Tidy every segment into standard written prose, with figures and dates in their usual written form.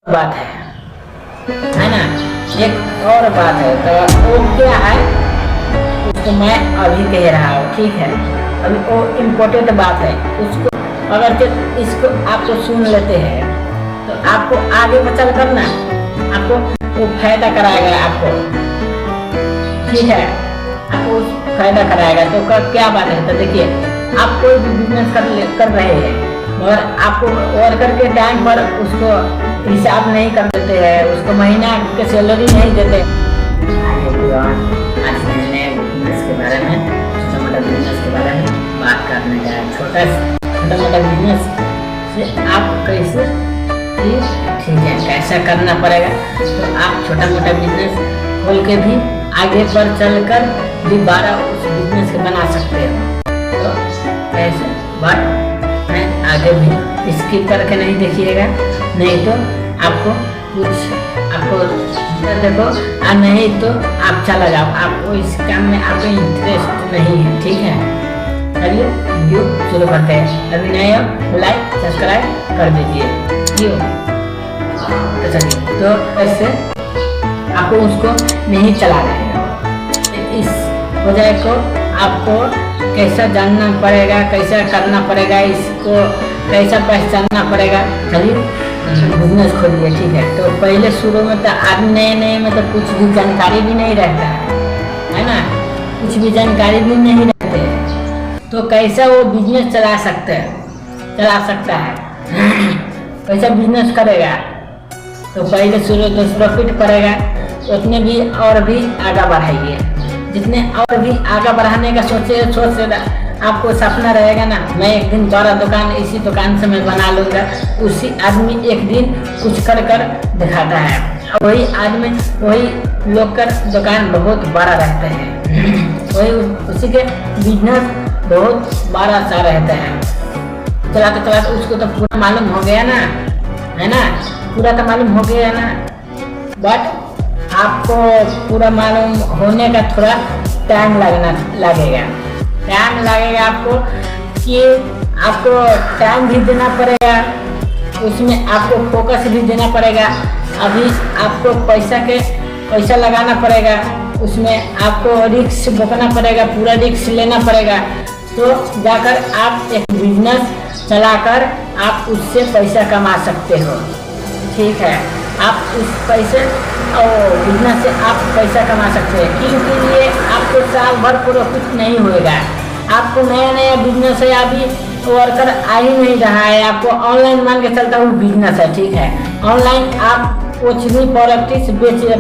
बात है ना। एक और बात है, तो वो क्या है उसको मैं अभी कह रहा हूँ, ठीक है। अभी वो इम्पोर्टेंट बात है, उसको अगर कि इसको आपको सुन लेते हैं तो आपको आगे बचल करना आपको वो फायदा कराएगा आपको, ठीक है। आपको फायदा कराएगा। तो क्या बात है, तो देखिए आप कोई भी बिजनेस कर रहे हैं मगर आपको वर्कर के टाइम पर उसको हिसाब नहीं कर देते हैं, उसको महीना के सैलरी नहीं देते। आज मैंने बिजनेस के बारे में, छोटा मोटा बिजनेस के बारे में बात करने का है। छोटा मोटा बिजनेस से आप कैसे, ठीक है, कैसा करना पड़ेगा। तो आप छोटा मोटा बिजनेस खोल के भी आगे पर चलकर दोबारा उस बिजनेस को बना सकते हो। तो कैसे, बट मैं आगे भी स्किप करके नहीं देखिएगा, नहीं तो आपको देखो और नहीं तो आप चला जाओ, आपको इस काम में आपको इंटरेस्ट नहीं है, ठीक है। चलिए वीडियो शुरू करते हैं। अभी नए हो लाइक सब्सक्राइब कर दीजिए, क्यों। तो चलिए, तो ऐसे आपको उसको नहीं चला रहेगा। इस वजह को आपको कैसा जानना पड़ेगा, कैसा करना पड़ेगा, इसको कैसा पहचानना पड़ेगा। चलिए बिजनेस खोलिए, ठीक है। तो पहले शुरू में तो आदमी नए में तो कुछ भी जानकारी भी नहीं रहता है ना, कुछ भी जानकारी भी नहीं रहते, तो कैसा वो बिजनेस चला सकता है कैसा बिजनेस करेगा। तो पहले शुरू तो प्रॉफिट पड़ेगा, उतने भी और भी आगे बढ़ाइए, जितने और भी आगे बढ़ाने का सोच आपको सपना रहेगा ना, मैं एक दिन बड़ा दुकान इसी दुकान से मैं बना लूँगा। उसी आदमी एक दिन कुछ कर दिखाता है, वही आदमी वही लोग का दुकान बहुत बड़ा रहता है, वही उसी के बिजनेस बहुत बड़ा सा रहता है। चलाते उसको तो पूरा मालूम हो गया ना, है ना, पूरा तो मालूम हो गया ना। बट आपको पूरा मालूम होने का थोड़ा टाइम लगेगा आपको, कि आपको टाइम भी देना पड़ेगा, उसमें आपको फोकस भी देना पड़ेगा। अभी आपको पैसा लगाना पड़ेगा, उसमें आपको रिस्क बोकना पड़ेगा, पूरा रिस्क लेना पड़ेगा। तो जाकर आप एक बिजनेस चलाकर आप उससे पैसा कमा सकते हो, ठीक है। आप उस पैसे और बिजनेस से आप पैसा कमा सकते हैं, क्योंकि ये आपको साल भर प्रॉफिट नहीं होएगा। आपको नया बिजनेस है, अभी वर्कर आ ही नहीं रहा है, आपको ऑनलाइन मान के चलता हुआ बिजनेस है, ठीक है। ऑनलाइन आप कुछ भी प्रोडक्ट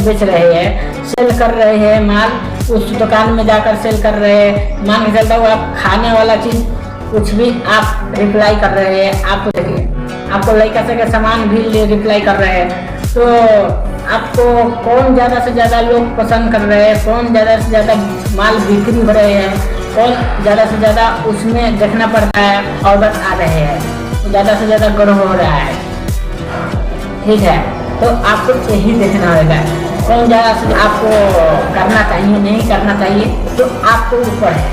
बेच रहे हैं, सेल कर रहे हैं माल, उस दुकान में जाकर सेल कर रहे हैं। मान के चलता हुआ आप खाने वाला चीज़ कुछ भी आप रिप्लाई कर रहे हैं, आपको लड़का से सामान भी रिप्लाई कर रहे हैं। तो आपको कौन ज़्यादा से ज़्यादा लोग पसंद कर रहे हैं, कौन ज़्यादा से ज़्यादा माल बिक्री हो रहे हैं, कौन ज़्यादा से ज़्यादा उसमें देखना पड़ता है, ऑर्डर आ रहे हैं, ज़्यादा से ज़्यादा ग्रो हो रहा है, ठीक है। तो आपको यही देखना होगा कौन ज़्यादा से आपको करना चाहिए, नहीं करना चाहिए। तो आपको ऊपर है,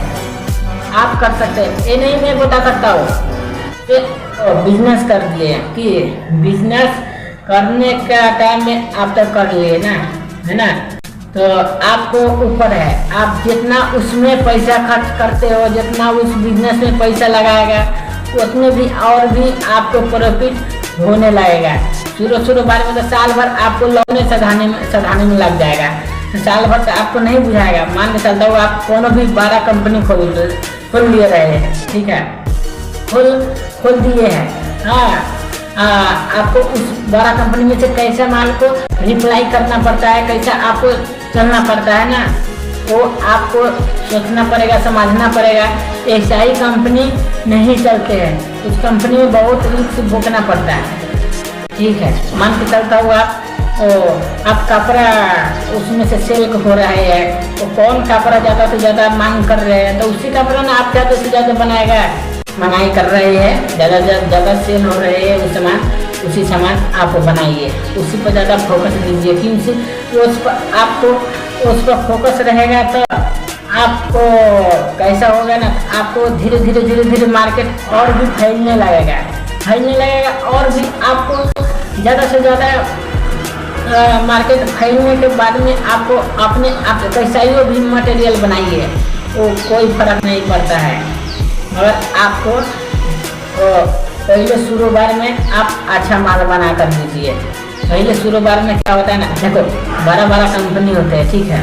आप कर सकते हैं, ये नहीं मैं बता सकता हूँ कि बिजनेस कर लिए, कि बिजनेस करने का टाइम में आप तक कर लिए ना, है ना। तो आपको ऊपर है, आप जितना उसमें पैसा खर्च करते हो, जितना उस बिजनेस में पैसा लगाएगा, उतने भी और भी आपको प्रॉफिट होने लगेगा। शुरू बार में तो साल भर आपको लौने सधाने में लग जाएगा, साल भर से आपको नहीं बुझाएगा। मान के चलता हूँ आप कोनो भी बड़ा कंपनी खोल लिए रहे हैं, ठीक है, खोल दिए हैं, हाँ। आपको उस बड़ा कंपनी में से कैसा माल को रिप्लाई करना पड़ता है, कैसा आपको चलना पड़ता है ना, वो आपको सोचना पड़ेगा, समझना पड़ेगा। ऐसा ही कंपनी नहीं चलते हैं, उस कंपनी में बहुत रिस्क भोगना पड़ता है, ठीक है। मान के चलता हुआ आप कपड़ा उसमें से सेल हो रहे हैं, तो कौन कपड़ा ज़्यादा से ज़्यादा मांग कर रहे हैं, तो उसी कपड़ा ना आप ज़्यादा से ज़्यादा बनाएगा, मंगाई कर रहे हैं, ज़्यादा सेल हो रहे हैं उसी सामान आप बनाइए, उसी पर ज़्यादा फोकस दीजिए, क्योंकि आपको उस पर फोकस रहेगा तो आपको कैसा होगा ना, आपको धीरे धीरे मार्केट और भी फैलने लगेगा और भी आपको ज़्यादा से ज़्यादा मार्केट फैलने के बाद में आपको अपने आप कैसा ही भी मटेरियल बनाइए, वो कोई फर्क नहीं पड़ता है। मगर आपको पहले शुरुआत में आप अच्छा माल बना कर दीजिए। पहले शुरुआत में क्या होता है ना, देखो बड़ा बड़ा कंपनी होते हैं, ठीक है,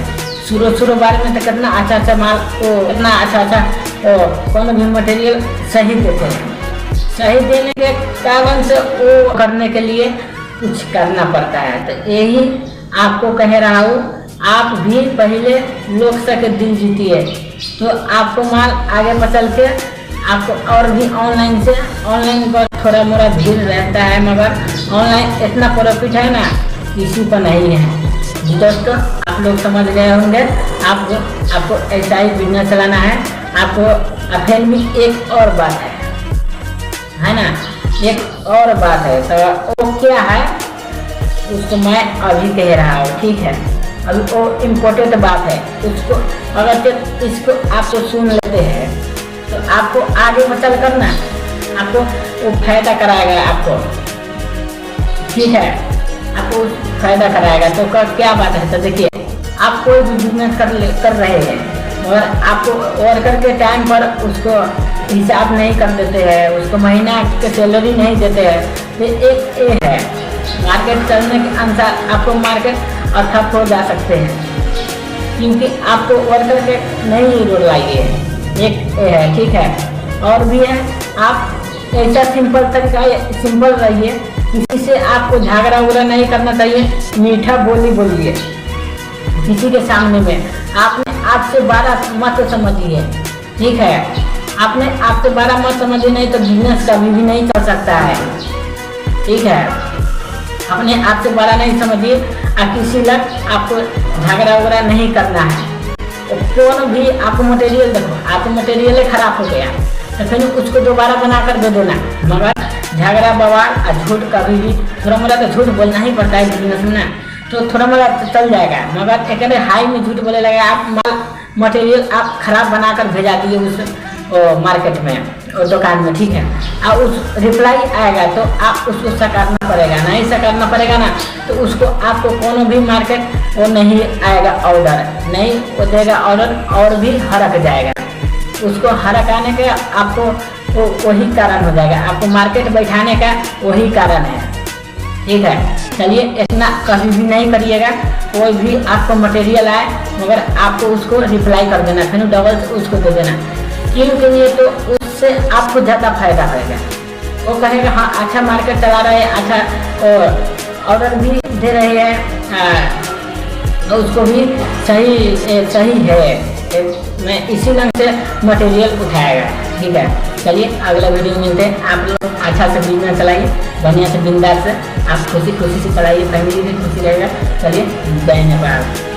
शुरुआत में तो कितना अच्छा माल, कितना अच्छा कौन भी मटेरियल सही देते हैं। सही देने के कारण से वो करने के लिए कुछ करना पड़ता है। तो यही आपको कह रहा हूँ, आप भी पहले लोग से दिल जीतिए, तो आपको माल आगे बचल के आपको और भी ऑनलाइन पर थोड़ा मोड़ा भीड़ रहता है, मगर ऑनलाइन इतना प्रॉफिट है ना किसी को नहीं है। दोस्तों आप लोग समझ गए होंगे, आपको ऐसा ही बिजनेस चलाना है। आपको फिर भी एक और बात है ना, एक और बात है, तो वो क्या है उसको मैं अभी कह रहा हूँ, ठीक है। अभी वो इम्पोर्टेंट बात है, उसको अगर इसको आपको सुन लेते हैं तो आपको आगे चल कर ना आपको वो फायदा कराएगा आपको, ठीक है, आपको फायदा कराएगा। तो क्या बात है, तो देखिए आप कोई भी बिजनेस कर रहे हैं, और आपको वर्कर के टाइम पर उसको हिसाब नहीं कर देते हैं, उसको महीना के सैलरी नहीं देते हैं, तो एक ये है मार्केट चलने के अनुसार आपको मार्केट ठप हो जा सकते हैं, क्योंकि आपको वर्कर के नहीं रोल लाइए, एक ये है, ठीक है। और भी है, आप ऐसा सिंपल तरीका, सिंपल रहिए, किसी से आपको झगड़ा उगड़ा नहीं करना चाहिए, मीठा बोलिए किसी के सामने में। आपने आपसे 12 मत समझिए, ठीक है, आपने आपसे 12 मत समझिए, नहीं तो बिजनेस कभी भी नहीं चल सकता है, ठीक है। अपने आपसे 12 नहीं समझिए, और किसी लग आपको झगड़ा उगड़ा नहीं करना है। तो कौन भी आपको मटेरियल देखो, आपको मटेरियल खराब हो गया तो फिर उसको दोबारा बना कर दे देना, मगर झगड़ा बवाल और झूठ कभी भी, थोड़ा मोड़ा तो झूठ बोलना ही पड़ता है बिजनेस में ना, तो थोड़ा मोड़ा तो चल जाएगा, मगर एक हाई में झूठ बोले लगे, आप मटेरियल आप खराब बनाकर भेजा दिए उस मार्केट में, दुकान में, ठीक है, और उस रिप्लाई आएगा तो आप उसको सकारना पड़ेगा, नहीं सकारना पड़ेगा ना तो उसको आपको कोनो भी मार्केट वो नहीं आएगा, ऑर्डर नहीं वो देगा, ऑर्डर और भी हरक जाएगा। उसको हरक आने का आपको वही कारण हो जाएगा, आपको मार्केट बैठाने का वही कारण है, ठीक है। चलिए इतना कभी भी नहीं करिएगा, कोई भी आपको मटेरियल आए मगर आपको उसको रिप्लाई कर देना, फिर डबल उसको दे देना, क्योंकि ये तो उससे आपको ज़्यादा फायदा होगा। वो कहेगा हाँ अच्छा मार्केट चला रहे हैं, अच्छा ऑर्डर भी दे रहे हैं, उसको भी सही है, मैं इसी ढंग से मटेरियल उठाएगा, ठीक है। चलिए अगला वीडियो मिलते हैं। आप लोग अच्छा से बिजनेस चलाइए, बढ़िया से बिंदास से, आप खुशी से चलाइए, फैमिली भी खुशी रहेगा। चलिए धन्यवाद।